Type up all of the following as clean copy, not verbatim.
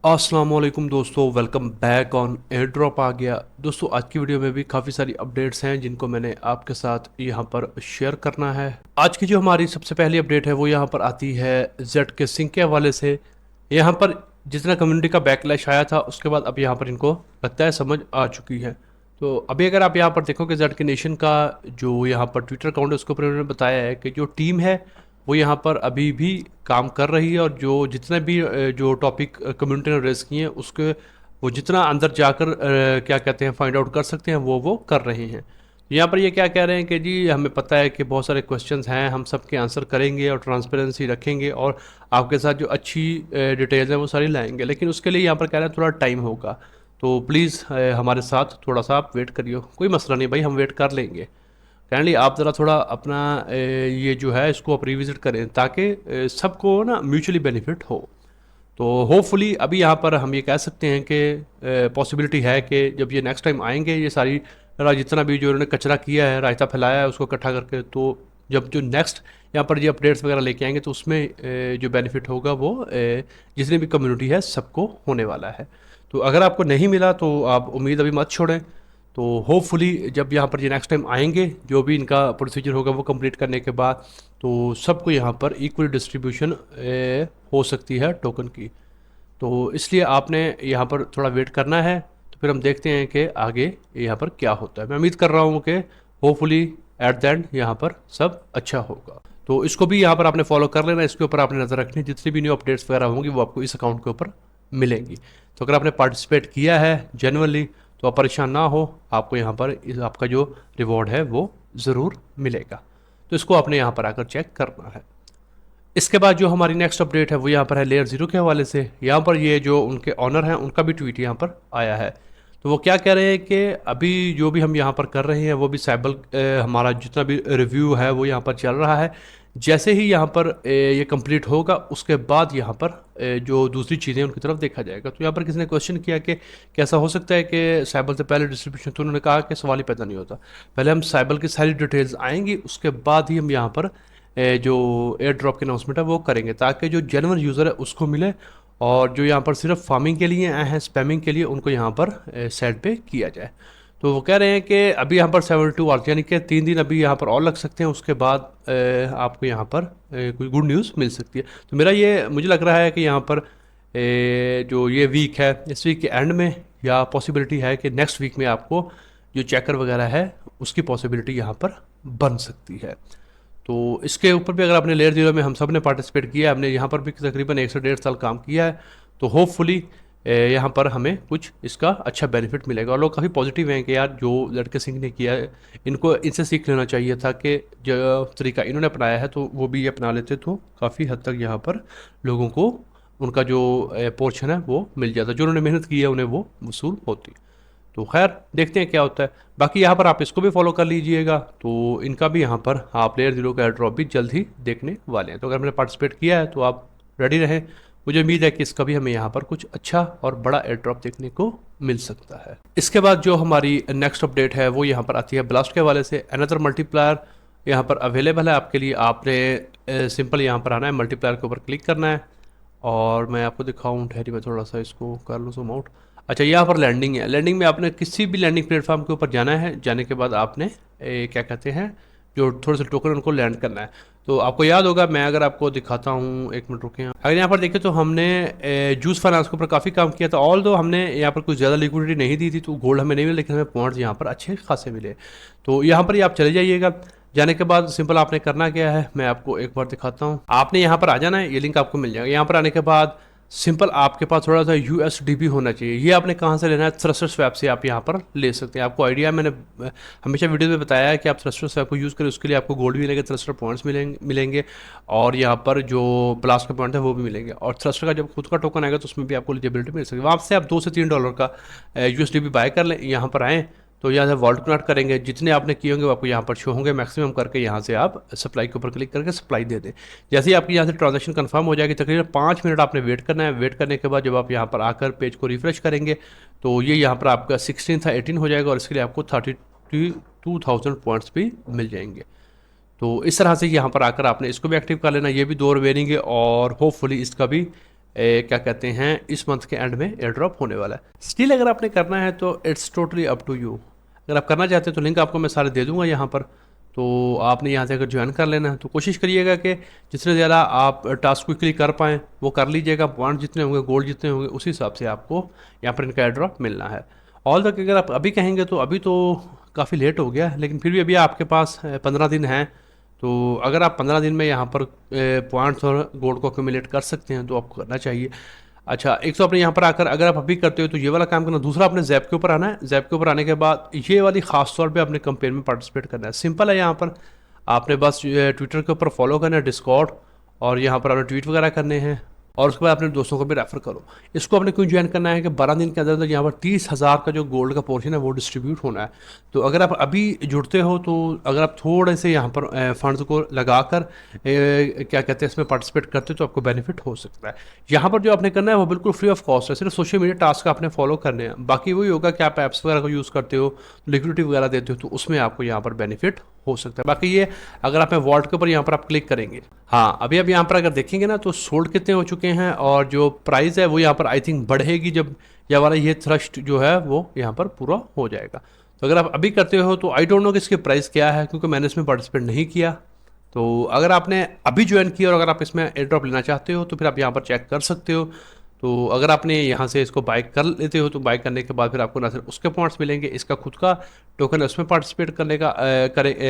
अस्सलाम वालेकुम दोस्तों, welcome back on air drop आ गया। दोस्तों आज की वीडियो में भी काफ़ी सारी अपडेट्स हैं जिनको मैंने आपके साथ यहाँ पर शेयर करना है। आज की जो हमारी सबसे पहली अपडेट है वो यहाँ पर आती है जेड के सिंह के हवाले से। यहाँ पर जितना कम्युनिटी का बैकलैश आया था उसके बाद अब यहाँ पर इनको लगता है समझ आ चुकी है। तो अभी अगर आप यहाँ पर देखोगे जेड के नेशन का जो यहाँ पर ट्विटर अकाउंट है उसके ऊपर उन्होंने बताया है कि जो टीम है वो यहाँ पर अभी भी काम कर रही है और जो जितने भी जो टॉपिक कम्युनिटी ने रेज किए हैं उसके वो जितना अंदर जाकर क्या कहते हैं फाइंड आउट कर सकते हैं वो कर रहे हैं। यहाँ पर ये क्या कह रहे हैं कि जी हमें पता है कि बहुत सारे क्वेश्चंस हैं, हम सबके आंसर करेंगे और ट्रांसपेरेंसी रखेंगे और आपके साथ जो अच्छी डिटेल्स हैं वो सारी लाएंगे, लेकिन उसके लिए यहाँ पर कह रहे हैं थोड़ा टाइम होगा। तो प्लीज़ हमारे साथ थोड़ा सा आप वेट करिए। कोई मसला नहीं भाई, हम वेट कर लेंगे। काइंडली आप ज़रा थोड़ा अपना ये जो है इसको आप रिविज़िट करें ताकि सबको ना म्यूचुअली बेनिफिट हो। तो होपफुली अभी यहाँ पर हम ये कह सकते हैं कि पॉसिबिलिटी है कि जब ये नेक्स्ट टाइम आएंगे ये सारी जितना भी जो इन्होंने कचरा किया है, रायता फैलाया है उसको इकट्ठा करके, तो जब जो नेक्स्ट यहाँ पर ये अपडेट्स वगैरह लेके आएंगे तो उसमें जो बेनिफिट होगा वो जितनी भी कम्युनिटी है सबको होने वाला है। तो अगर आपको नहीं मिला तो आप उम्मीद अभी मत छोड़ें। तो होपफुली जब यहाँ पर ये नेक्स्ट टाइम आएंगे जो भी इनका प्रोसीजर होगा वो कंप्लीट करने के बाद तो सबको यहाँ पर इक्वल डिस्ट्रीब्यूशन हो सकती है टोकन की। तो इसलिए आपने यहाँ पर थोड़ा वेट करना है। तो फिर हम देखते हैं कि आगे यहाँ पर क्या होता है। मैं उम्मीद कर रहा हूँ कि होपफुली एट द एंड यहाँ पर सब अच्छा होगा। तो इसको भी यहाँ पर आपने फॉलो कर लेना, इसके ऊपर आपने नज़र रखनी, जितनी भी न्यू अपडेट्स वगैरह होंगी वो आपको इस अकाउंट के ऊपर मिलेंगी। तो अगर आपने पार्टिसिपेट किया है जेनुअनली तो आप परेशान ना हो, आपको यहाँ पर आपका जो रिवॉर्ड है वो ज़रूर मिलेगा। तो इसको आपने यहाँ पर आकर चेक करना है। इसके बाद जो हमारी नेक्स्ट अपडेट है वो यहाँ पर है लेयर ज़ीरो के हवाले से। यहाँ पर ये जो उनके ऑनर हैं उनका भी ट्वीट यहाँ पर आया है। तो वो क्या कह रहे हैं कि अभी जो भी हम यहाँ पर कर रहे हैं वो भी साइबल हमारा जितना भी रिव्यू है वो यहाँ पर चल रहा है। जैसे ही यहाँ पर ये कंप्लीट होगा उसके बाद यहाँ पर जो दूसरी चीज़ें उनकी तरफ देखा जाएगा। तो यहाँ पर किसी ने क्वेश्चन किया कि कैसा हो सकता है कि साइबल से पहले डिस्ट्रीब्यूशन, तो उन्होंने कहा कि सवाल ही पैदा नहीं होता। पहले हम साइबल की सारी डिटेल्स आएंगी उसके बाद ही हम यहाँ पर जो एयर ड्रॉप की अनाउंसमेंट है वो करेंगे ताकि जो जेन्युइन यूज़र है उसको मिले और जो यहाँ पर सिर्फ फार्मिंग के लिए आए हैं, स्पैमिंग के लिए, उनको यहाँ पर साइड पे किया जाए। तो वो कह रहे हैं कि अभी यहाँ पर 72 आवर्स यानी कि 3 दिन अभी यहाँ पर और लग सकते हैं, उसके बाद आपको यहाँ पर कोई गुड न्यूज़ मिल सकती है। तो मेरा ये मुझे लग रहा है कि यहाँ पर जो ये वीक है इस वीक के एंड में या पॉसिबिलिटी है कि नेक्स्ट वीक में आपको जो चेकर वगैरह है उसकी पॉसिबिलिटी यहाँ पर बन सकती है। तो इसके ऊपर भी अगर आपने लेयर ज़ीरो में हम सब ने पार्टिसिपेट किया है, हमने यहाँ पर भी तकरीबन 1 से 1.5 साल काम किया है, तो होपफुली यहाँ पर हमें कुछ इसका अच्छा बेनिफिट मिलेगा। और लोग काफ़ी पॉजिटिव हैं कि यार जो लड़के सिंह ने किया है इनको इनसे सीख लेना चाहिए था कि जो तरीका इन्होंने अपनाया है तो वो भी ये अपना लेते तो काफ़ी हद तक यहाँ पर लोगों को उनका जो पोर्शन है वो मिल जाता, जो उन्होंने मेहनत की है उन्हें वो वसूल होती। तो खैर देखते हैं क्या होता है। बाकी यहाँ पर आप इसको भी फॉलो कर लीजिएगा, तो इनका भी यहाँ पर आप लेयर ज़ीरो का एयर ड्रॉप भी जल्द ही देखने वाले हैं। तो अगर मैंने पार्टिसिपेट किया है तो आप रेडी रहें, मुझे उम्मीद है कि इसका भी हमें यहाँ पर कुछ अच्छा और बड़ा एयर ड्रॉप देखने को मिल सकता है। इसके बाद जो हमारी नेक्स्ट अपडेट है वो यहाँ पर आती है ब्लास्ट के हवाले से। अनदर मल्टीप्लायर यहाँ पर अवेलेबल है आपके लिए। आपने सिंपल यहाँ पर आना है, मल्टीप्लायर के ऊपर क्लिक करना है और मैं आपको दिखाऊँ, ठहरी मैं थोड़ा सा इसको कर लूँ जूम आउट। अच्छा यहाँ पर लैंडिंग है। लैंडिंग में आपने किसी भी लैंडिंग प्लेटफॉर्म के ऊपर जाना है, जाने के बाद आपने क्या कहते हैं जो थोड़े से टोकन उनको लैंड करना है। तो आपको याद होगा, मैं अगर आपको दिखाता हूँ, एक मिनट रुके। अगर यहाँ पर देखें तो हमने जूस फाइनेंस के ऊपर काफ़ी काम किया था। ऑल दो हमने यहाँ पर कुछ ज़्यादा लिक्विडिटी नहीं दी थी तो गोल्ड हमें नहीं मिला, लेकिन हमें पॉइंट्स यहाँ पर अच्छे खासे मिले। तो यहाँ पर ही आप चले जाइएगा। जाने के बाद सिंपल आपने करना क्या है मैं आपको एक बार दिखाता हूँ। आपने यहाँ पर आ जाना है, ये लिंक आपको मिल जाएगा। यहाँ पर आने के बाद सिंपल आपके पास थोड़ा सा यूएसडीबी होना चाहिए। ये आपने कहाँ से लेना है? थ्रस्टर स्वैप से आप यहाँ पर ले सकते हैं। आपको आइडिया, मैंने हमेशा वीडियो में बताया है कि आप थ्रस्टर स्वैप को यूज़ करें, उसके लिए आपको गोल्ड भी मिलेंगे, थ्रस्टर पॉइंट्स मिलेंगे और यहाँ पर जो ब्लास्ट का पॉइंट है वो भी मिलेंगे। और थ्रस्टर का जब खुद का टोकन आएगा तो उसमें भी आपको एलिजिबिलिटी मिल सकती है। वहाँ से आप $2 से $3 का यूएसडीबी बाय कर लें, यहाँ पर आएँ तो यहाँ से वॉल्ट कनेक्ट करेंगे। जितने आपने किए होंगे वो आपको यहाँ पर शो होंगे मैक्सिमम करके। यहाँ से आप सप्लाई के ऊपर क्लिक करके सप्लाई दे दें। जैसे ही आपकी यहाँ से ट्रांजैक्शन कंफर्म हो जाएगी, तकरीबन 5 मिनट आपने वेट करना है। वेट करने के बाद जब आप यहाँ पर आकर पेज को रिफ्रेश करेंगे तो ये यहाँ पर आपका 16 था 18 हो जाएगा और इसके लिए आपको 32,000 पॉइंट्स भी मिल जाएंगे। तो इस तरह से यहाँ पर आकर आपने इसको भी एक्टिव कर लेना। ये भी 2 रिमेनिंग है और होपफुली इसका भी क्या कहते हैं इस मंथ के एंड में एयर ड्रॉप होने वाला है। स्टिल अगर आपने करना है तो it's totally up to you. अगर आप करना चाहते हैं तो लिंक आपको मैं सारे दे दूंगा यहाँ पर, तो आपने यहाँ से अगर ज्वाइन कर लेना है तो कोशिश करिएगा कि जितने ज़्यादा आप टास्क क्विकली कर पाएँ वो कर लीजिएगा। पॉइंट जितने होंगे, गोल्ड जितने होंगे, उसी हिसाब से आपको यहाँ पर इनका एयर ड्रॉप मिलना है। ऑल तक अगर आप अभी कहेंगे तो अभी तो काफ़ी लेट हो गया, लेकिन फिर भी अभी आपके पास 15 दिन हैं। तो अगर आप 15 दिन में यहाँ पर पॉइंट्स और गोल्ड को अक्यूमुलेट कर सकते हैं तो आपको करना चाहिए। अच्छा, एक तो आपने यहाँ पर आकर अगर आप अभी करते हो तो ये वाला काम करना। दूसरा, आपने जैप के ऊपर आना है। जैप के ऊपर आने के बाद ये वाली खास तौर पे आपने कंपेन में पार्टिसिपेट करना है। सिंपल है, यहाँ पर आपने बस ट्विटर के ऊपर फॉलो करना है, डिस्कॉर्ड, और यहाँ पर आपने ट्वीट वगैरह करने हैं, और उसके बाद अपने दोस्तों को भी रेफर करो। इसको आपने क्यों ज्वाइन करना है कि 12 दिन के अंदर अंदर यहाँ पर 30,000 का जो गोल्ड का पोर्शन है वो डिस्ट्रीब्यूट होना है। तो अगर आप अभी जुड़ते हो तो अगर आप थोड़े से यहाँ पर फंड्स को लगाकर क्या कहते हैं इसमें पार्टिसिपेट करते हो तो आपको बेनिफिट हो सकता है। यहाँ पर जो आपने करना है वो बिल्कुल फ्री ऑफ कॉस्ट है, सिर्फ सोशल मीडिया टास्क आपने फॉलो करने हैं। बाकी वही होगा कि आप ऐप्स वगैरह को यूज़ करते हो, लिक्विडिटी वगैरह देते हो, तो उसमें आपको यहाँ पर बेनिफिट हो सकता है। बाकी ये अगर आप वॉल्ट के ऊपर यहाँ पर आप क्लिक करेंगे, हाँ अभी अब यहाँ पर अगर देखेंगे ना तो सोल्ड कितने हो चुके हैं, और जो प्राइस है वो यहाँ पर आई थिंक बढ़ेगी जब यह वाला ये थ्रस्ट जो है वो यहाँ पर पूरा हो जाएगा। तो अगर आप अभी करते हो तो आई डोंट नो कि इसकी प्राइस क्या है, क्योंकि मैंने इसमें पार्टिसिपेट नहीं किया। तो अगर आपने अभी ज्वाइन किया और अगर आप इसमें एयर ड्रॉप लेना चाहते हो तो फिर आप यहाँ पर चेक कर सकते हो। तो अगर आपने यहाँ से इसको बाय कर लेते हो तो बाय करने के बाद फिर आपको ना सिर्फ उसके पॉइंट्स मिलेंगे, इसका खुद का टोकन है उसमें पार्टिसिपेट करने का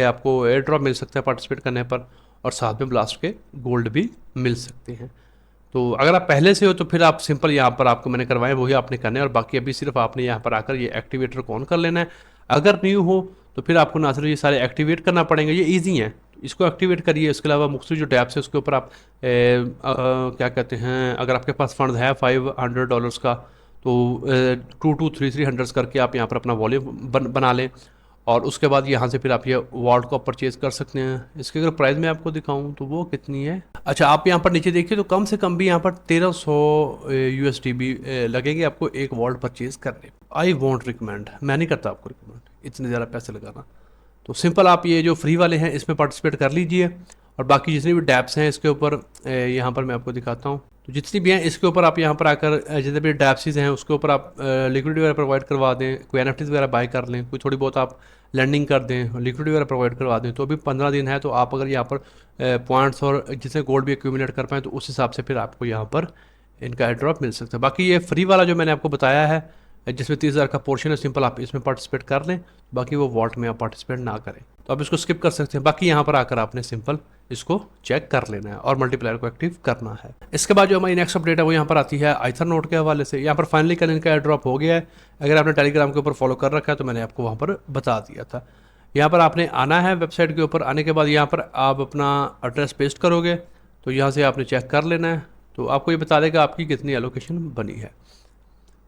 आपको एयर ड्रॉप मिल सकता है पार्टिसिपेट करने पर, और साथ में ब्लास्ट के गोल्ड भी मिल सकते हैं। तो अगर आप पहले से हो तो फिर आप सिंपल यहाँ पर आपको मैंने करवाया वही आपने करना है, और बाकी अभी सिर्फ आपने यहाँ पर आकर ये एक्टिवेटर को ऑन कर लेना है। अगर न्यू हो तो फिर आपको ना सिर्फ ये सारे एक्टिवेट करना पड़ेंगे, ये ईजी हैं, इसको एक्टिवेट करिए। इसके अलावा मुख्तलिफ जो टैब्स है उसके ऊपर आप क्या कहते हैं, अगर आपके पास फंड है $500 का तो 2 to 300 करके आप यहाँ पर अपना वॉल्यूम बना लें, और उसके बाद यहाँ से फिर आप ये वॉल्ट को परचेज़ कर सकते हैं। इसके अगर प्राइस मैं आपको दिखाऊं तो वो कितनी है, अच्छा आप यहाँ पर नीचे देखिए तो कम से कम भी यहाँ पर 1300 USD भी लगेगी आपको एक वॉल्ट परचेज़ करने। आई वॉन्ट रिकमेंड, मैं नहीं करता आपको रिकमेंड इतने ज़्यादा पैसे लगाना। तो सिंपल आप ये जो फ्री वाले हैं इसमें पार्टिसिपेट कर लीजिए, और बाकी जितने भी डैप्स हैं इसके ऊपर यहाँ पर मैं आपको दिखाता हूँ। तो जितनी भी हैं इसके ऊपर आप यहाँ पर आकर जितने भी डैप्सीज हैं उसके ऊपर आप लिक्विडिटी वगैरह प्रोवाइड करवा दें, कोई NFTs वगैरह बाय कर लें, कोई थोड़ी बहुत आप लैंडिंग कर दें, लिक्विडिटी वगैरह प्रोवाइड करवा दें। तो अभी 15 दिन है, तो आप अगर यहाँ पर पॉइंट्स और जितने गोल्ड भी एक्यूमुलेट कर पाएँ तो उस हिसाब से फिर आपको यहाँ पर इनका एयर ड्रॉप मिल सकता है। बाकी ये फ्री वाला जो मैंने आपको बताया है जिसमें 30,000 का पोर्शन है, सिंपल आप इसमें पार्टिसिपेट कर लें, बाकी वो वॉल्ट में आप पार्टिसिपेट ना करें। तो आप इसको स्किप कर सकते हैं। बाकी यहाँ पर आकर आपने सिंपल इसको चेक कर लेना है और मल्टीप्लायर को एक्टिव करना है। इसके बाद जो हमारी नेक्स्ट अपडेट है वो यहाँ पर आती है आइथर नोट के हवाले से। यहाँ पर फाइनली कल इनका एयर ड्रॉप हो गया है। अगर आपने टेलीग्राम के ऊपर फॉलो कर रखा है तो मैंने आपको वहाँ पर बता दिया था। यहाँ पर आपने आना है वेबसाइट के ऊपर, आने के बाद यहाँ पर आप अपना एड्रेस पेस्ट करोगे तो यहाँ से आपने चेक कर लेना है। तो आपको ये बता देगा आपकी कितनी एलोकेशन बनी है।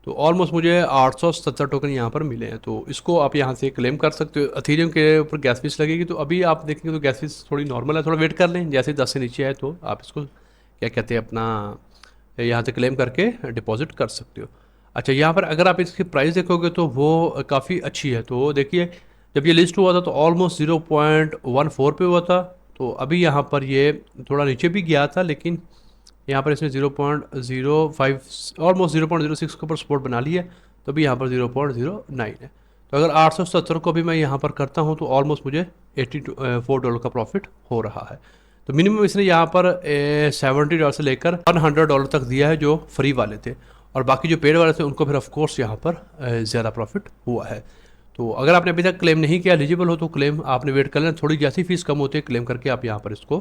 तो ऑलमोस्ट मुझे 870 टोकन यहाँ पर मिले हैं, तो इसको आप यहाँ से क्लेम कर सकते हो। अथीरियम के ऊपर गैस फीस लगेगी, तो अभी आप देखेंगे तो गैस फीस थोड़ी नॉर्मल है, थोड़ा वेट कर लें। जैसे 10 से नीचे है तो आप इसको क्या कहते हैं अपना यहाँ से क्लेम करके डिपॉजिट कर सकते हो। अच्छा, यहाँ पर अगर आप इसकी प्राइस देखोगे तो वो काफ़ी अच्छी है। तो देखिए जब ये लिस्ट हुआ था तो ऑलमोस्ट 0.14 पे हुआ था, तो अभी यहाँ पर ये थोड़ा नीचे भी गया था, लेकिन यहाँ पर इसने 0.05 ऑलमोस्ट 0.06 के ऊपर सपोर्ट बना लिया, तो अभी यहाँ पर 0.09 है। तो अगर 870 को भी मैं यहाँ पर करता हूँ तो ऑलमोस्ट मुझे $84 का प्रॉफिट हो रहा है। तो मिनिमम इसने यहाँ पर $70 से लेकर $100 तक दिया है जो फ्री वाले थे, और बाकी जो पेड वाले थे उनको फिर ऑफकोर्स यहाँ पर ज़्यादा प्रॉफिट हुआ है। तो अगर आपने अभी तक क्लेम नहीं किया, एलिजिबल हो तो क्लेम आपने वेट कर लेना। थोड़ी जैसी फीस कम होती है क्लेम करके आप यहाँ पर इसको,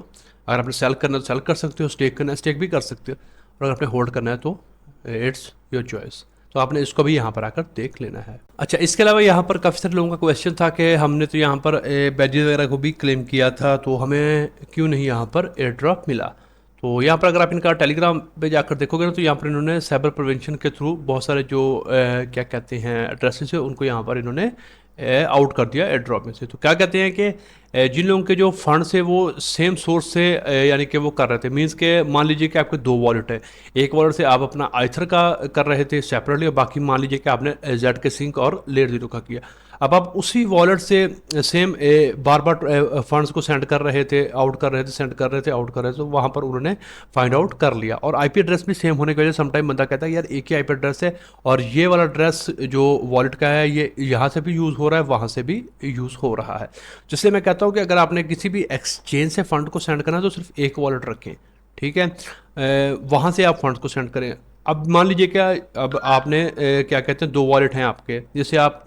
अगर आपने सेल करना है तो सेल कर सकते हो, स्टेक करना है स्टेक भी कर सकते हो, और अगर आपने होल्ड करना है तो इट्स योर चॉइस। तो आपने इसको भी यहाँ पर आकर देख लेना है। अच्छा, इसके अलावा यहाँ पर काफ़ी सारे लोगों का क्वेश्चन था कि हमने तो यहाँ पर बैजेस वगैरह को भी क्लेम किया था, तो हमें क्यों नहीं यहाँ पर एयर ड्रॉप मिला। तो यहाँ पर अगर आप इनका टेलीग्राम पे जाकर देखोगे ना तो यहाँ पर इन्होंने साइबर प्रिवेंशन के थ्रू बहुत सारे जो क्या कहते हैं एड्रेसेस है उनको यहाँ पर इन्होंने आउट कर दिया एयर ड्रॉप में से। तो क्या कहते हैं कि जिन लोगों के जो फंड्स है वो सेम सोर्स से यानी कि वो कर रहे थे, मींस के मान लीजिए कि आपके 2 वॉलेट है, एक वॉलेट से आप अपना आइथर का कर रहे थे सेपरेटली, और बाकी मान लीजिए कि आपने जेड के सिंक और लेयर 0 का किया। अब आप उसी वॉलेट से सेम बार बार फंड्स को सेंड कर रहे थे, आउट कर रहे थे, सेंड कर रहे थे, आउट कर रहे थे, तो वहाँ पर उन्होंने फाइंड आउट कर लिया। और आईपी एड्रेस भी सेम होने की वजह से समटाइम बंदा कहता है यार एक ही आईपी एड्रेस है और ये वाला एड्रेस जो वॉलेट का है ये यहाँ से भी यूज़ हो रहा है, वहाँ से भी यूज़ हो रहा है। जिससे मैं कहता हूँ कि अगर आपने किसी भी एक्सचेंज से फंड को सेंड करना है तो सिर्फ एक वॉलेट रखें, ठीक है, वहाँ से आप फंड्स को सेंड करें। अब मान लीजिए क्या, अब आपने क्या कहते हैं 2 वॉलेट हैं आपके, जैसे आप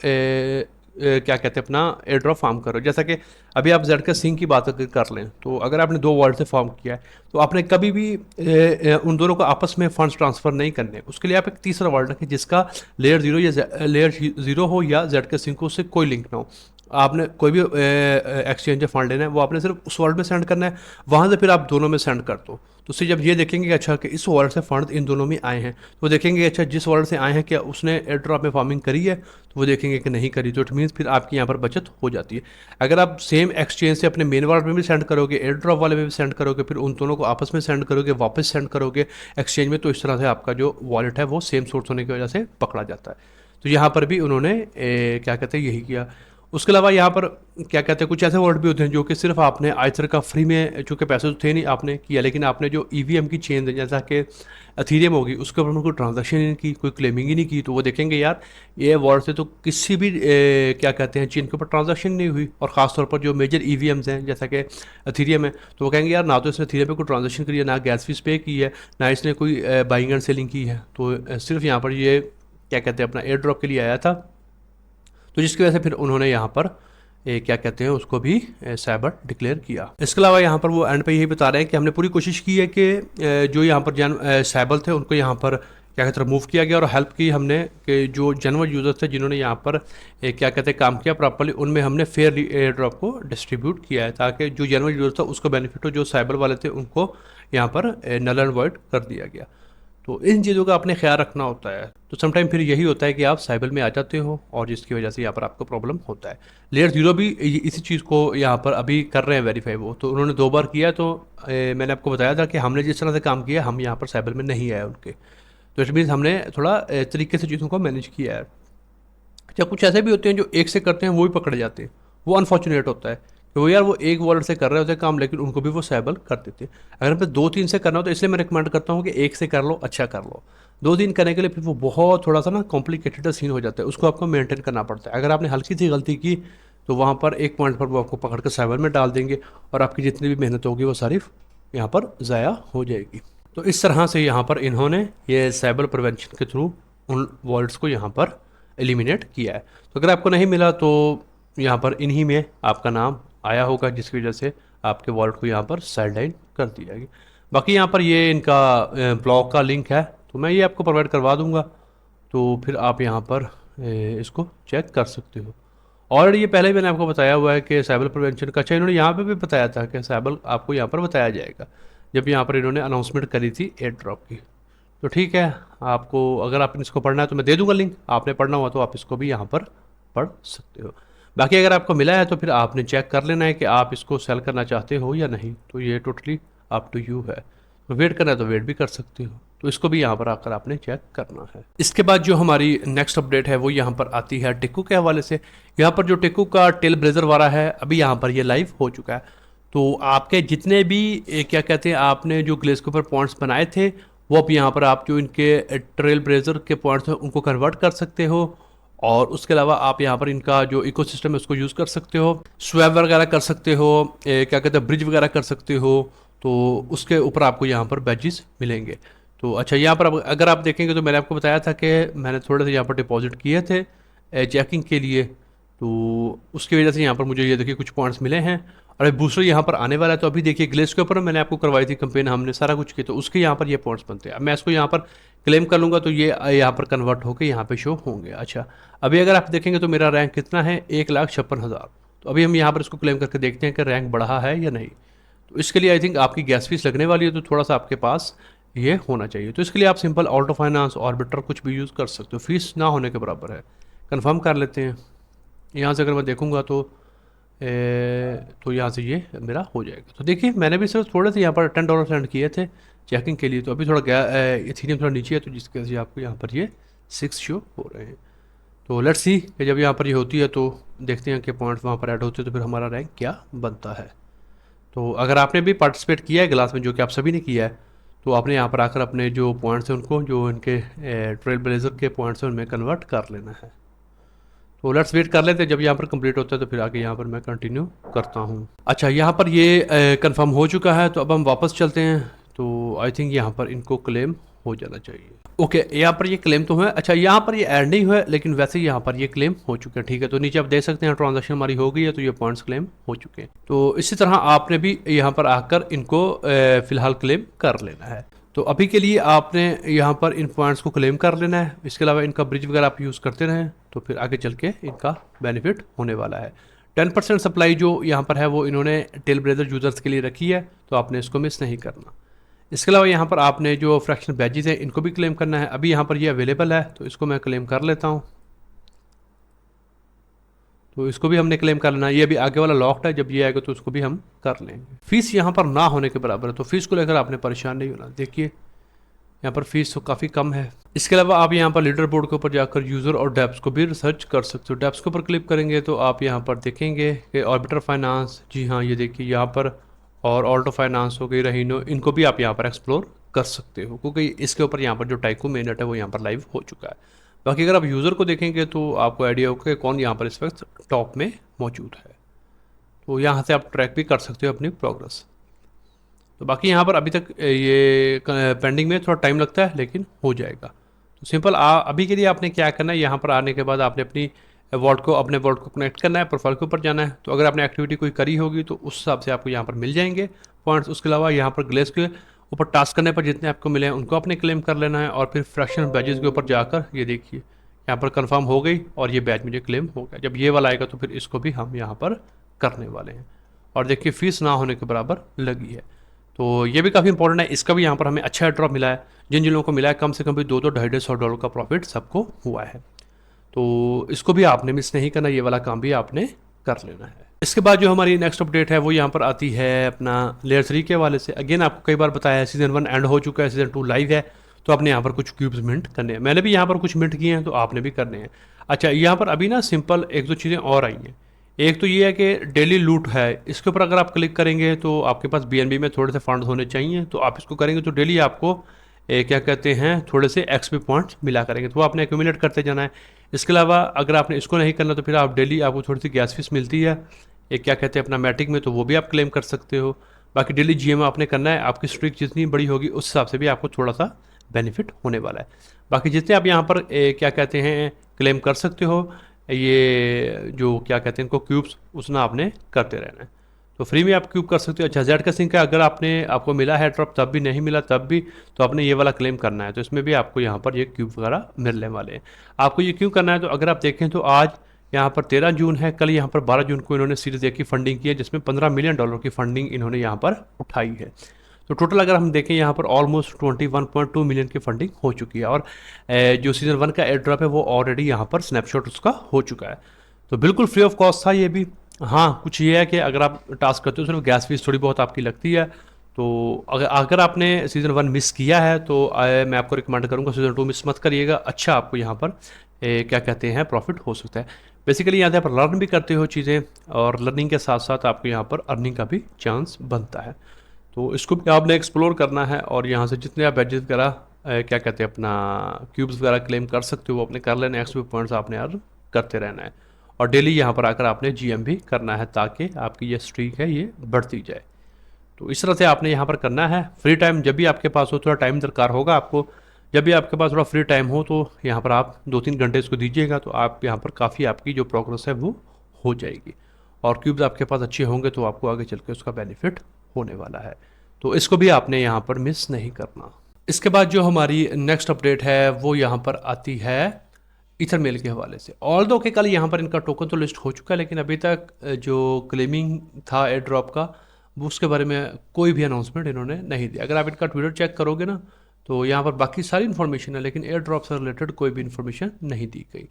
क्या कहते हैं अपना एयर ड्रॉप फार्म करो, जैसा कि अभी आप जेड का सिंह की बात अगर कर लें, तो अगर आपने 2 वॉलेट से फॉर्म किया है तो आपने कभी भी उन दोनों को आपस में फंड्स ट्रांसफ़र नहीं करने। उसके लिए आप एक तीसरा वॉलेट रखें जिसका लेयर 0 या लेयर 0 हो या जेड के सिंह को उससे कोई लिंक ना हो। आपने कोई भी एक्सचेंज से फंड लेना है वो आपने सिर्फ उस वॉलेट में सेंड करना है, वहाँ से फिर आप दोनों में सेंड कर दो। तो उससे जब ये देखेंगे कि अच्छा कि इस वॉलेट से फंड इन दोनों में आए हैं, तो वो देखेंगे अच्छा जिस वॉलेट से आए हैं क्या उसने एयर ड्रॉप में फार्मिंग करी है, तो वो देखेंगे कि नहीं करी, तो इट मीन्स फिर आपकी यहाँ पर बचत हो जाती है। अगर आप सेम एक्सचेंज से अपने मेन वॉलेट में भी सेंड करोगे, एयर ड्रॉप वाले में भी सेंड करोगे, फिर उन दोनों को आपस में सेंड करोगे, वापस सेंड करोगे एक्सचेंज में, तो इस तरह से आपका जो वॉलेट है वो सेम सोर्स होने की वजह से पकड़ा जाता है। तो यहाँ पर भी उन्होंने क्या कहते हैं यही किया। उसके अलावा यहाँ पर क्या कहते हैं कुछ ऐसे वर्ड भी होते हैं जो कि सिर्फ आपने आइथर का फ्री में, चूँकि पैसे तो थे नहीं, आपने किया, लेकिन आपने जो ईवीएम की चेन है जैसा कि अथीरियम होगी उसके ऊपर कोई ट्रांजैक्शन नहीं की, कोई क्लेमिंग ही नहीं की, तो वो देखेंगे यार ये वॉलेट से तो किसी भी क्या कहते हैं चेन के ऊपर ट्रांजैक्शन नहीं हुई। और ख़ासतौर पर जो मेजर ईवीएम्स हैं जैसा कि अथीरियम है, तो वो कहेंगे यार ना तो इसने अथीरियम पे कोई ट्रांजैक्शन करी है, ना गैस फीस पे की है, ना इसने कोई बाइंग एंड सेलिंग की है, तो सिर्फ यहाँ पर ये क्या कहते हैं अपना एयर ड्रॉप के लिए आया था। तो जिसकी वजह से फिर उन्होंने यहाँ पर क्या कहते हैं उसको भी साइबर डिक्लेयर किया। इसके अलावा यहाँ पर वो एंड पे यही बता रहे हैं कि हमने पूरी कोशिश की है कि जो यहाँ पर साइबर थे उनको यहाँ पर क्या कहते हैं रिमूव किया गया, और हेल्प की हमने कि जो जेन्युइन यूजर्स थे जिन्होंने यहाँ पर क्या कहते हैं काम किया प्रॉपर्ली, उनमें हमने फेयरली एयर ड्रॉप को डिस्ट्रीब्यूट किया है ताकि जो जेन्युइन यूजर था उसको बेनिफिट हो, जो साइबर वाले थे उनको यहाँ पर नल एंड वॉइड कर दिया गया। तो इन चीज़ों का आपने ख्याल रखना होता है। तो समटाइम फिर यही होता है कि आप साइबर में आ जाते हो और जिसकी वजह से यहाँ पर आपको प्रॉब्लम होता है। लेयर 0 भी इसी चीज़ को यहाँ पर अभी कर रहे हैं वेरीफाई, वो तो उन्होंने 2 बार किया। तो मैंने आपको बताया था कि हमने जिस तरह से काम किया हम यहाँ पर साइबर में नहीं आए उनके, तो इट मीन्स हमने थोड़ा तरीके से चीज़ों को मैनेज किया है। अच्छा कुछ ऐसे भी होते हैं जो एक से करते हैं वो भी पकड़े जाते हैं, वो अनफॉर्चुनेट होता है कि वो यार वो एक वॉलेट से कर रहे होते हैं काम, लेकिन उनको भी वो साइबर कर देते हैं। अगर हमें 2-3 से करना हो तो इसलिए मैं रिकमेंड करता हूँ कि एक से कर लो, अच्छा कर लो। 2-3 करने के लिए फिर वो बहुत थोड़ा सा ना कॉम्प्लिकेटेड सीन हो जाता है, उसको आपको मेंटेन करना पड़ता है। अगर आपने हल्की सी गलती की तो वहाँ पर एक पॉइंट पर वो आपको पकड़ कर साइबर में डाल देंगे और आपकी जितनी भी मेहनत होगी वो सारी यहाँ पर ज़ाया हो जाएगी। तो इस तरह से यहाँ पर इन्होंने ये साइबर प्रिवेंशन के थ्रू उन वॉलेट्स को यहाँ पर एलिमिनेट किया है। तो अगर आपको नहीं मिला तो यहाँ पर इन्हीं में आपका नाम आया होगा जिसकी वजह से आपके वॉलेट को यहाँ पर साइडलाइन कर दिया गया। बाकी यहाँ पर ये इनका ब्लॉग का लिंक है तो मैं ये आपको प्रोवाइड करवा दूँगा, तो फिर आप यहाँ पर इसको चेक कर सकते हो। ऑलरेडी ये पहले ही मैंने आपको बताया हुआ है कि साइबर प्रिवेंशन का, अच्छा इन्होंने यहाँ पे भी बताया था कि साइबर आपको यहाँ पर बताया जाएगा जब यहाँ पर इन्होंने अनाउंसमेंट करी थी एयर ड्रॉप की। तो ठीक है, आपको अगर आपने इसको पढ़ना है तो मैं दे दूंगा लिंक, आपने पढ़ना हुआ तो आप इसको भी यहाँ पर पढ़ सकते हो। बाकी अगर आपको मिला है तो फिर आपने चेक कर लेना है कि आप इसको सेल करना चाहते हो या नहीं, तो ये टोटली अप टू यू है। तो वेट करना है तो वेट भी कर सकते हो, तो इसको भी यहाँ पर आकर आपने चेक करना है। इसके बाद जो हमारी नेक्स्ट अपडेट है वो यहाँ पर आती है टेकू के हवाले से। यहाँ पर जो टेकू का टेल ब्लेजर वाला है अभी यहाँ पर ये लाइव हो चुका है। तो आपके जितने भी क्या कहते हैं आपने जो ग्लेस के ऊपर पॉइंट्स बनाए थे वो अब यहाँ पर आप जो इनके ट्रेल ब्लेजर के पॉइंट्स हैं उनको कन्वर्ट कर सकते हो, और उसके अलावा आप यहाँ पर इनका जो इकोसिस्टम है उसको यूज़ कर सकते हो, स्वैप वगैरह कर सकते हो, क्या कहते हैं ब्रिज वगैरह कर सकते हो। तो उसके ऊपर आपको यहाँ पर बैजेस मिलेंगे। तो अच्छा यहाँ पर अगर आप देखेंगे तो मैंने आपको बताया था कि मैंने थोड़े से यहाँ पर डिपॉजिट किए थे चेकिंग के लिए, तो उसकी वजह से यहाँ पर मुझे ये देखिए कुछ पॉइंट्स मिले हैं। और अभी बूस्टर यहाँ पर आने वाला है, तो अभी देखिए ग्लेस के ऊपर मैंने आपको करवाई थी कंपेन, हमने सारा कुछ किया तो उसके यहाँ पर ये पॉइंट्स बनते हैं। अब मैं इसको यहाँ पर क्लेम कर लूँगा तो ये यहाँ पर कन्वर्ट होकर यहाँ पे शो होंगे। अच्छा अभी अगर आप देखेंगे तो मेरा रैंक कितना है 1,56,000। तो अभी हम यहाँ पर इसको क्लेम करके देखते हैं कि रैंक बढ़ा है या नहीं। तो इसके लिए आई थिंक आपकी गैस फीस लगने वाली है, तो थोड़ा सा आपके पास ये होना चाहिए। तो इसके लिए आप सिंपल ऑल्टो फाइनेंस ऑर्बिटर कुछ भी यूज़ कर सकते हो, फीस ना होने के बराबर है। कंफर्म कर लेते हैं, यहाँ से अगर मैं देखूँगा तो यहाँ से ये मेरा हो जाएगा। तो देखिए मैंने भी सिर्फ थोड़े से यहाँ पर $10 सेंड किए थे चेकिंग के लिए, तो अभी थोड़ा इथेरियम थोड़ा नीचे है तो जिसकी वजह से आपको यहाँ पर ये 6 शो हो रहे हैं। तो लेट्स सी कि जब यहाँ पर ये होती है तो देखते हैं कि पॉइंट्स वहाँ पर ऐड होते हैं तो फिर हमारा रैंक क्या बनता है। तो अगर आपने भी पार्टिसिपेट किया है क्लास में, जो कि आप सभी ने किया है, तो आपने यहाँ पर आकर अपने जो पॉइंट्स हैं उनको, जो इनके ट्रेल ब्लेजर के पॉइंट्स हैं, उनमें कन्वर्ट कर लेना है। तो लेट्स वेट कर लेते हैं, जब यहाँ पर कंप्लीट होता है तो फिर आगे यहाँ पर मैं कंटिन्यू करता हूँ। अच्छा, यहाँ पर ये कंफर्म हो चुका है, तो अब हम वापस चलते हैं। तो आई थिंक यहाँ पर इनको क्लेम हो जाना चाहिए। ओके, यहाँ पर ये क्लेम तो है। अच्छा, यहाँ पर ये ऐड नहीं हुआ है, लेकिन वैसे यहाँ पर ये क्लेम हो चुके हैं। ठीक है, तो नीचे आप देख सकते हैं ट्रांजैक्शन हमारी हो गई है, तो ये पॉइंट्स क्लेम हो चुके हैं। तो इसी तरह आपने भी यहाँ पर आकर इनको फिलहाल क्लेम कर लेना है। तो अभी के लिए आपने यहाँ पर इन पॉइंट्स को क्लेम कर लेना है। इसके अलावा इनका ब्रिज वगैरह आप यूज़ करते रहें, तो फिर आगे चल के इनका बेनिफिट होने वाला है। 10% सप्लाई जो यहाँ पर है वो इन्होंने टेल ब्लेजर यूज़र्स के लिए रखी है, तो आपने इसको मिस नहीं करना। इसके अलावा यहाँ पर आपने जो फ्रैक्शन बैजेस हैं इनको भी क्लेम करना है। अभी यहाँ पर ये अवेलेबल है, तो इसको मैं क्लेम कर लेता हूँ। तो इसको भी हमने क्लेम कर लेना है। ये अभी आगे वाला लॉक्ड है, जब ये आएगा तो उसको भी हम कर लेंगे। फीस यहाँ पर ना होने के बराबर है, तो फीस को लेकर आपने परेशान नहीं होना। देखिए यहाँ पर फीस तो काफ़ी कम है। इसके अलावा आप यहाँ पर लीडर बोर्ड के ऊपर जाकर यूज़र और डेप्स को भी रिसर्च कर सकते हो। डेप्स के ऊपर क्लिक करेंगे तो आप यहाँ पर देखेंगे कि ऑर्बिटर फाइनेंस, जी हाँ ये देखिए यहाँ पर, और ऑल्टो फाइनेंस हो गई, रहीनो, इनको भी आप यहाँ पर एक्सप्लोर कर सकते हो, क्योंकि इसके ऊपर यहाँ पर जो टाइको मेनट है वो यहाँ पर लाइव हो चुका है। बाकी अगर आप यूज़र को देखेंगे तो आपको आइडिया होगा कि कौन यहाँ पर इस वक्त टॉप में मौजूद है। तो यहाँ से आप ट्रैक भी कर सकते हो अपनी प्रोग्रेस। तो बाकी यहाँ पर अभी तक ये पेंडिंग में थोड़ा टाइम लगता है, लेकिन हो जाएगा। तो सिंपल अभी के लिए आपने क्या करना है, यहाँ पर आने के बाद आपने अपनी अपने वॉल्ट को कनेक्ट करना है, प्रोफाइल के ऊपर जाना है। तो अगर आपने एक्टिविटी कोई करी होगी तो उस हिसाब से आपको यहाँ पर मिल जाएंगे पॉइंट्स। उसके अलावा यहाँ पर ग्लेस के ऊपर टास्क करने पर जितने आपको मिले हैं उनको आपने क्लेम कर लेना है, और फिर फ्रैक्शन बैजेस के ऊपर जाकर ये देखिए यहाँ पर कंफर्म हो गई और ये बैच मुझे क्लेम हो गया। जब ये वाला आएगा तो फिर इसको भी हम यहाँ पर करने वाले हैं। और देखिए फीस ना होने के बराबर लगी है, तो ये भी काफ़ी इंपॉर्टेंट है। इसका भी यहाँ पर हमें अच्छा ड्रॉप मिला है। जिन जिन लोगों को मिला है कम से कम भी 2 250 $250 का प्रॉफिट सबको हुआ है। तो इसको भी आपने मिस नहीं करना, ये वाला काम भी आपने कर लेना है। इसके बाद जो हमारी नेक्स्ट अपडेट है वो यहाँ पर आती है अपना लेयर 3 के हवाले से। अगेन आपको कई बार बताया है, सीज़न 1 एंड हो चुका है, सीज़न 2 लाइव है, तो आपने यहाँ पर कुछ क्यूब्स मिंट करने हैं। मैंने भी यहाँ पर कुछ मिंट किए हैं, तो आपने भी करने हैं। अच्छा, यहाँ पर अभी ना सिंपल 1-2 चीज़ें और आई हैं। एक तो ये है कि डेली लूट है, इसके ऊपर अगर आप क्लिक करेंगे तो आपके पास BNB में थोड़े से फंड होने चाहिए, तो आप इसको करेंगे तो डेली आपको क्या कहते हैं थोड़े से XP पॉइंट्स मिला करेंगे, तो वो आपने एक्यूमुलेट करते जाना है। इसके अलावा अगर आपने इसको नहीं करना तो फिर आप डेली आपको थोड़ी सी गैस फीस मिलती है, एक क्या कहते हैं अपना मैटिक में, तो वो भी आप क्लेम कर सकते हो। बाकी डेली GM आपने करना है, आपकी स्ट्रीक जितनी बड़ी होगी उस हिसाब से भी आपको थोड़ा सा बेनिफिट होने वाला है। बाकी जितने आप यहाँ पर क्या कहते हैं क्लेम कर सकते हो, ये जो क्या कहते हैं इनको क्यूब्स, उसना आपने करते रहना है। तो फ्री में आप क्यूब कर सकते हो। अच्छा, जेड का सिंक है, अगर आपको मिला है ड्रॉप तब भी नहीं मिला तब भी, तो आपने ये वाला क्लेम करना है। तो इसमें भी आपको यहाँ पर ये क्यूब वगैरह मिलने वाले हैं। आपको ये क्यों करना है, तो अगर आप देखें तो आज यहाँ पर 13 जून है, कल यहाँ पर 12 जून को इन्होंने सीरीज ए की फंडिंग की है, जिसमें $15 मिलियन की फंडिंग इन्होंने यहाँ पर उठाई है। तो टोटल अगर हम देखें यहाँ पर ऑलमोस्ट 21.2 मिलियन की फंडिंग हो चुकी है, और जो सीज़न 1 का एयर ड्रॉप है वो ऑलरेडी यहाँ पर स्नैपशॉट उसका हो चुका है। तो बिल्कुल फ्री ऑफ कॉस्ट था ये भी। हाँ, कुछ ये है कि अगर आप टास्क करते हो सिर्फ गैस फीस थोड़ी बहुत आपकी लगती है। तो अगर आपने सीज़न 1 मिस किया है तो मैं आपको रिकमेंड करूँगा सीज़न 2 मिस मत करिएगा। अच्छा, आपको यहाँ पर क्या कहते हैं प्रॉफिट हो सकता है। बेसिकली यहाँ पर लर्न भी करते हो चीज़ें, और लर्निंग के साथ साथ आपको यहाँ पर अर्निंग का भी चांस बनता है। तो इसको भी आपने एक्सप्लोर करना है, और यहाँ से जितने आप बैजेस वगैरह क्या कहते हैं अपना क्यूब्स वगैरह क्लेम कर सकते हो वो अपने कर लेना। XP पॉइंट्स आपने अर्न करते रहना है, और डेली यहाँ पर आकर आपने GM भी करना है, ताकि आपकी ये स्ट्रीक है ये बढ़ती जाए। तो इस तरह से आपने यहाँ पर करना है। फ्री टाइम जब भी आपके पास हो, थोड़ा टाइम दरकार होगा आपको, जब भी आपके पास थोड़ा फ्री टाइम हो तो यहाँ पर आप 2-3 घंटे इसको दीजिएगा, तो आप यहाँ पर काफ़ी आपकी जो प्रोग्रेस है वो हो जाएगी, और क्यूब्स आपके पास अच्छे होंगे तो आपको आगे चल के उसका बेनिफिट होने वाला है। तो इसको भी आपने यहाँ पर मिस नहीं करना। इसके बाद जो हमारी नेक्स्ट अपडेट है वो यहाँ पर आती है इथरमेल के हवाले से। ऑल दो के कल यहाँ पर इनका टोकन तो लिस्ट हो चुका है, लेकिन अभी तक जो क्लेमिंग था एयर ड्रॉप का वो उसके बारे में कोई भी अनाउंसमेंट इन्होंने नहीं दिया। अगर आप इनका ट्विटर चेक करोगे ना तो यहाँ पर बाकी सारी इन्फॉर्मेशन है, लेकिन एयर ड्रॉप से रिलेटेड कोई भी इन्फॉर्मेशन नहीं दी गई।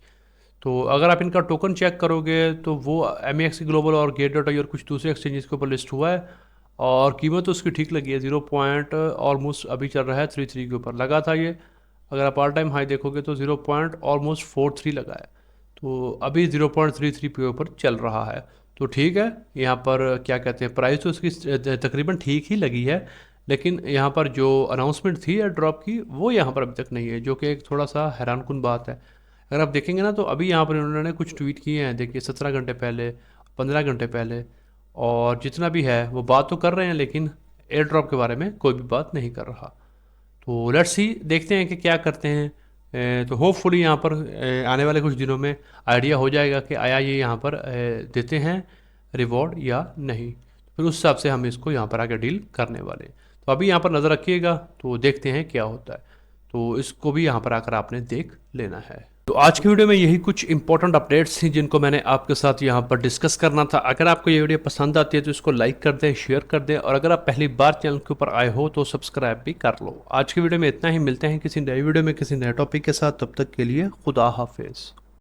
तो अगर आप इनका टोकन चेक करोगे तो वो MEX ग्लोबल और Gate.io और कुछ दूसरे एक्सचेंजेस के ऊपर लिस्ट हुआ है, और कीमत तो उसकी ठीक लगी है। 0 पॉइंट ऑलमोस्ट अभी चल रहा है 33 के ऊपर लगा था ये। अगर आप ऑल टाइम हाई देखोगे तो 0 पॉइंट ऑलमोस्ट 43 लगा है। तो अभी 0.33 पे पर चल रहा है। तो ठीक है, यहाँ पर क्या कहते हैं, प्राइस तो उसकी तकरीबन ठीक ही लगी है, लेकिन यहाँ पर जो अनाउंसमेंट थी एयर ड्रॉप की वो यहाँ पर अभी तक नहीं है, जो कि एक थोड़ा सा हैरानकुन बात है। अगर आप देखेंगे ना तो अभी यहाँ पर इन्होंने कुछ ट्वीट किए हैं, देखिए 17 घंटे पहले, 15 घंटे पहले, और जितना भी है वो बात तो कर रहे हैं, लेकिन एयर ड्रॉप के बारे में कोई भी बात नहीं कर रहा। तो लेट्स सी, देखते हैं कि क्या करते हैं। तो होपफुली यहाँ पर आने वाले कुछ दिनों में आइडिया हो जाएगा कि आया ये यहाँ पर देते हैं रिवॉर्ड या नहीं। फिर उस हिसाब से हम इसको यहाँ पर आगे डील करने वाले हैं। तो अभी यहाँ पर नज़र रखिएगा, तो देखते हैं क्या होता है। तो इसको भी यहाँ पर आकर आपने देख लेना है। तो आज की वीडियो में यही कुछ इंपॉर्टेंट अपडेट्स थी जिनको मैंने आपके साथ यहाँ पर डिस्कस करना था। अगर आपको ये वीडियो पसंद आती है तो इसको लाइक कर दें, शेयर कर दें, और अगर आप पहली बार चैनल के ऊपर आए हो तो सब्सक्राइब भी कर लो। आज की वीडियो में इतना ही, मिलते हैं किसी नई वीडियो में किसी नए टॉपिक के साथ, तब तक के लिए खुदा हाफिज।